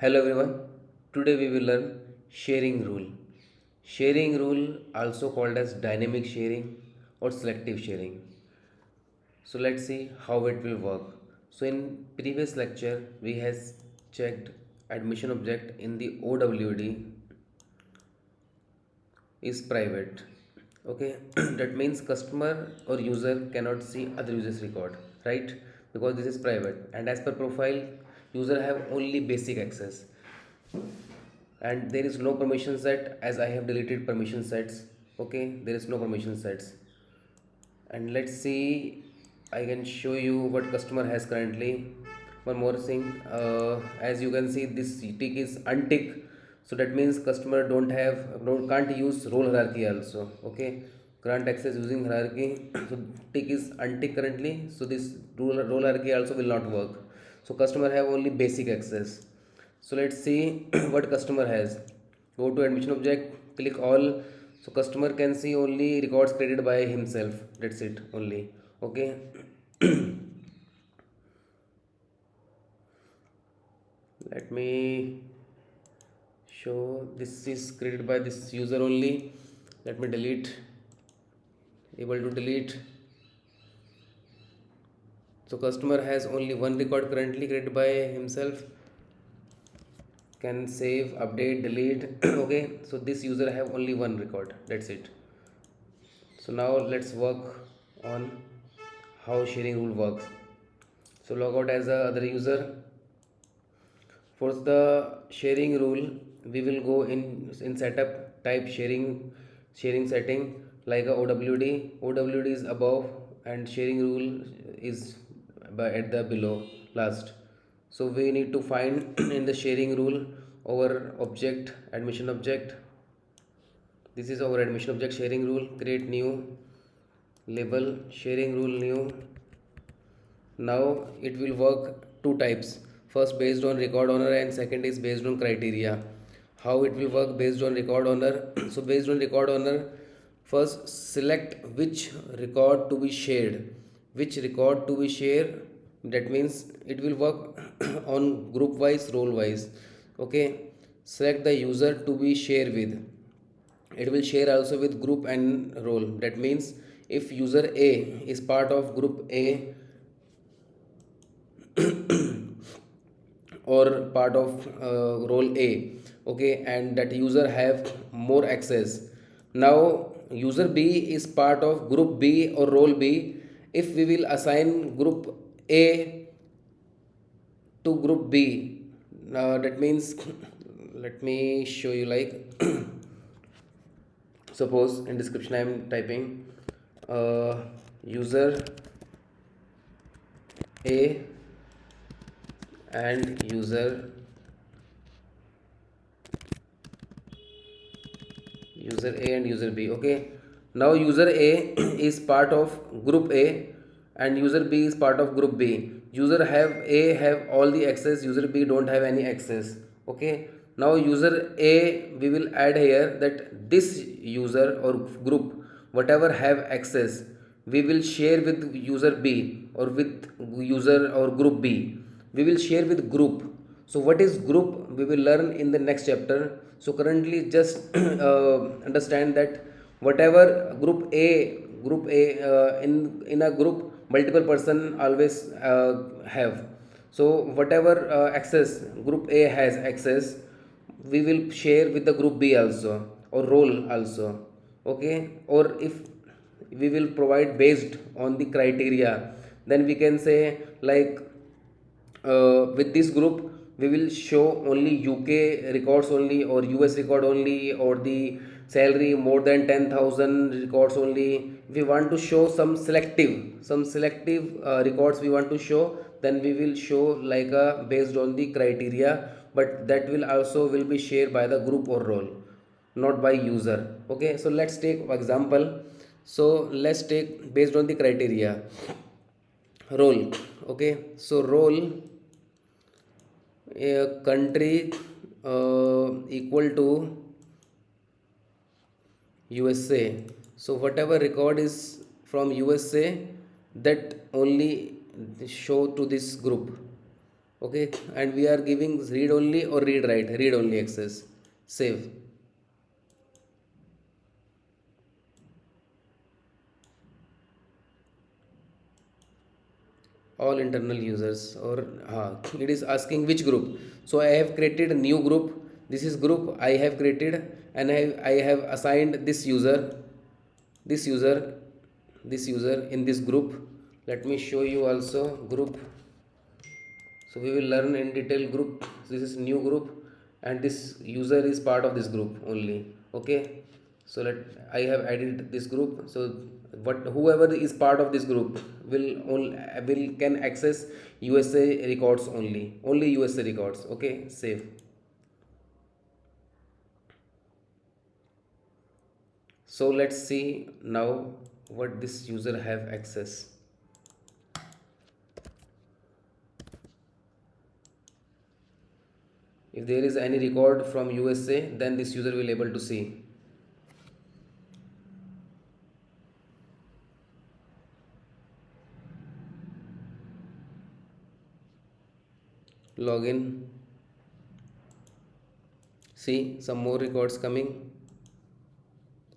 Hello everyone. Today we will learn sharing rule. Sharing rule also called as dynamic sharing or selective sharing. So let's see how it will work. So in previous lecture we has checked admission object in the OWD is private. Okay, that means customer or user cannot see other users record, right? Because this is private and as per profile user have only basic access and there is no permission set as I have deleted permission sets. Okay, there is no permission sets. And let's see, I can show you what customer has currently. One more thing, as you can see this tick is untick, so that means customer can't use role hierarchy also. Okay, grant access using hierarchy. So tick is untick currently, so this role hierarchy also will not work. So customer have only basic access. So let's see what customer has. Go to admission object, click all. So customer can see only records created by himself. That's it only. Okay. Let me show this is created by this user only. Let me delete. Able to delete. So customer has only one record currently created by himself. Can save, update, delete. Okay, so this user have only one record, that's it. So now let's work on how sharing rule works. So log out as a other user. For the sharing rule we will go in setup, type sharing setting like a OWD is above and sharing rule is at the below last. So we need to find in the sharing rule our object, admission object. This is our admission object sharing rule. Create new label sharing rule new. Now it will work two types. First based on record owner and second is based on criteria. How it will work based on record owner? So based on record owner, first select which record to be shared. Which record to be shared? That means it will work on group wise, role wise. Okay. Select the user to be shared with. It will share also with group and role. That means if user A is part of group A or part of role A, okay, and that user have more access. Now user B is part of group B or role B. If we will assign group A to group B, that means let me show you like suppose in description I am typing user A and user A and user B. Okay, now user A is part of group A and user B is part of group B. User have A have all the access, user B don't have any access. Okay, now user A we will add here that this user or group whatever have access we will share with user B or with user or group B. We will share with group. So what is group we will learn in the next chapter. So currently just understand that whatever group A in a group multiple person always have. So whatever access group A has access we will share with the group B also or role also. Okay, or if we will provide based on the criteria, then we can say like with this group we will show only UK records only or US record only or the salary more than 10,000 records only. If we want to show some selective records we want to show, then we will show like a based on the criteria, but that will also will be shared by the group or role, not by user. Okay, so let's take example. So let's take based on the criteria role. Okay, so role a country equal to USA. So whatever record is from USA that only show to this group. Okay, and we are giving read only or read write, read only access. Save. All internal users, or it is asking which group. So I have created a new group. This is group I have created, and I have assigned this user this user in this group. Let me show you also group. So we will learn in detail group. This is new group, and this user is part of this group only. Okay, so let I have added this group. So what whoever is part of this group will can access USA records only USA records. Okay, save. So let's see now what this user have access. If there is any record from USA, then this user will able to see. Login. See some more records coming.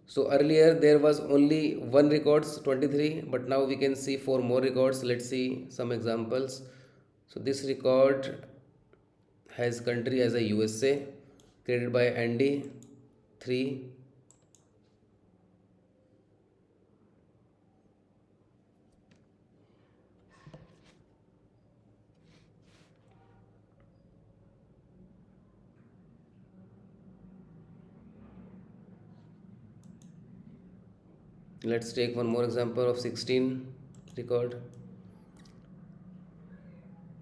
So earlier there was only one records 23, but now we can see four more records. Let's see some examples. So this record has country as a USA, created by Andy 3. Let's take one more example of 16 record.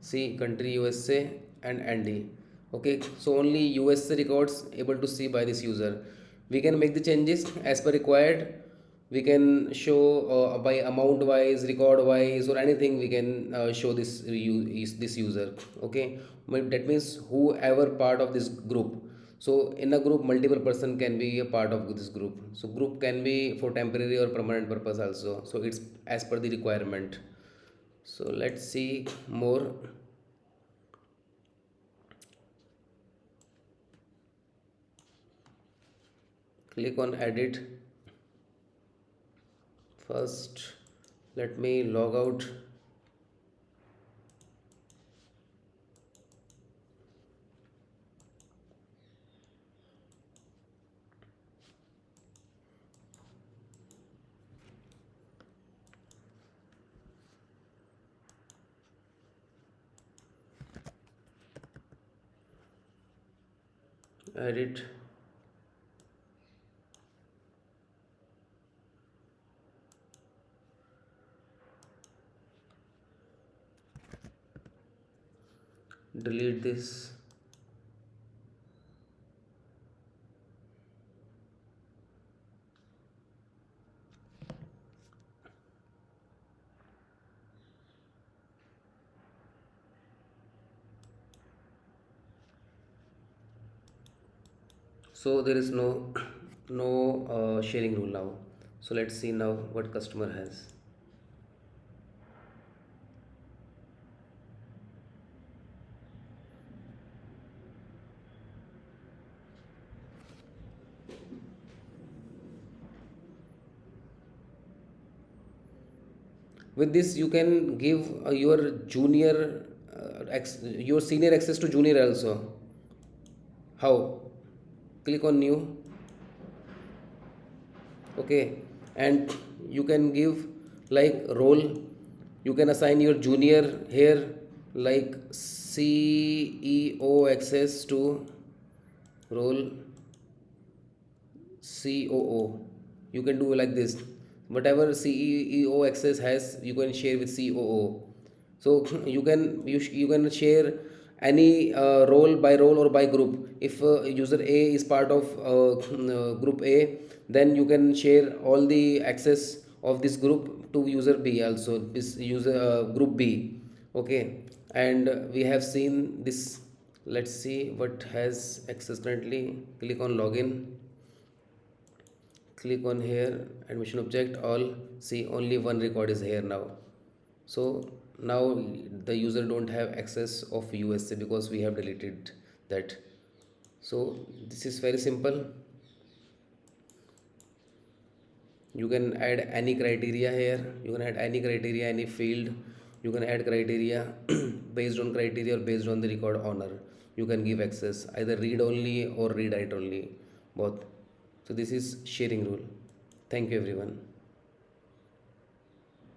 See country USA and Andy. Okay, so only USA records able to see by this user. We can make the changes as per required. We can show by amount wise, record wise, or anything. We can show this user. Okay, but that means whoever part of this group. So in a group, multiple person can be a part of this group. So group can be for temporary or permanent purpose also. So it's as per the requirement. So let's see more. Click on edit. First let me log out. Edit. Delete this. So there is no sharing rule now. So let's see now what customer has. With this you can give your junior your senior access to junior also. How? Click on new. Okay, and you can give like role. You can assign your junior here, like CEO access to role COO. You can do like this. Whatever CEO access has, you can share with COO. So you can share any role by role or by group. If user A is part of group A, then you can share all the access of this group to user B also, this user group B. Okay, and we have seen this. Let's see what has access currently. Click on login. Click on here admission object all. See only one record is here now. So now the user don't have access of USA because we have deleted that. So this is very simple. You can add any criteria here, you can add any criteria, any field. You can add criteria based on criteria or based on the record owner. You can give access either read only or read write only, both. So this is sharing rule. Thank you everyone.